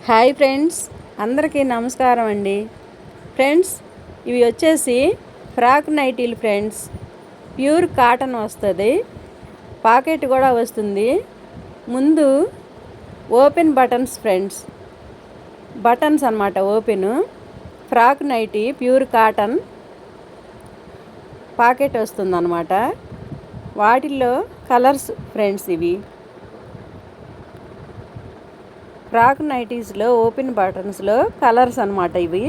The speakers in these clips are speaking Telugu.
హాయ్ ఫ్రెండ్స్, అందరికీ నమస్కారం అండి. ఫ్రెండ్స్, ఇవి వచ్చేసి ఫ్రాక్ నైటీలు ఫ్రెండ్స్. ప్యూర్ కాటన్ వస్తుంది, పాకెట్ కూడా వస్తుంది. ముందు ఓపెన్ బటన్స్ ఫ్రెండ్స్, బటన్స్ అన్నమాట open. Frock nighty pure cotton, pocket వస్తుంది అన్నమాట. వాటిల్లో కలర్స్ ఫ్రెండ్స్, ఇవి ఫ్రాక్ నైటీస్లో ఓపెన్ బటన్స్లో కలర్స్ అన్నమాట. ఇవి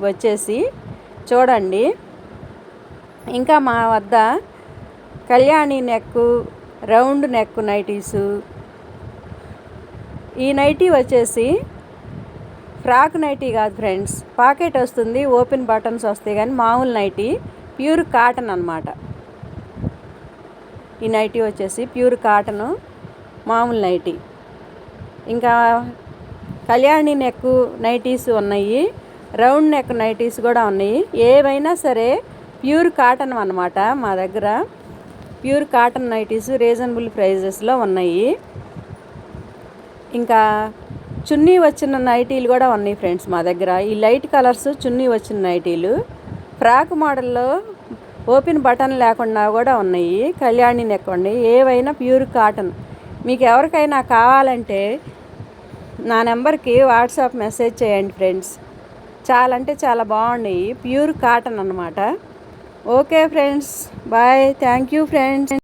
వచ్చేసి చూడండి. ఇంకా మా వద్ద Kalyani neck, round neck nighties. ఈ నైటీ వచ్చేసి ఫ్రాక్ నైటీ కాదు ఫ్రెండ్స్, పాకెట్ వస్తుంది, ఓపెన్ బటన్స్ వస్తాయి. కానీ మామూలు నైటీ ప్యూర్ కాటన్ అన్నమాట. ఈ నైటీ వచ్చేసి ప్యూర్ కాటను, మామూలు నైటీ. ఇంకా కళ్యాణి నెక్ నైటీస్ ఉన్నాయి, రౌండ్ నెక్ నైటీస్ కూడా ఉన్నాయి. ఏవైనా సరే ప్యూర్ కాటన్ అన్నమాట. మా దగ్గర ప్యూర్ కాటన్ నైటీస్ రీజనబుల్ ప్రైజెస్లో ఉన్నాయి. ఇంకా చున్నీ వచ్చిన నైటీలు కూడా ఉన్నాయి ఫ్రెండ్స్ మా దగ్గర. ఈ లైట్ కలర్స్ చున్నీ వచ్చిన నైటీలు, ఫ్రాక్ మోడల్లో ఓపెన్ బటన్ లేకుండా కూడా ఉన్నాయి. కళ్యాణి నెక్ ఉన్నాయి. ఏవైనా ప్యూర్ కాటన్. మీకు ఎవరికైనా కావాలంటే నా నెంబర్కి వాట్సాప్ మెసేజ్ చేయండి ఫ్రెండ్స్. చాలా అంటే చాలా బాగున్నాయి, ప్యూర్ కాటన్ అన్నమాట. Okay friends, bye. Thank you friends.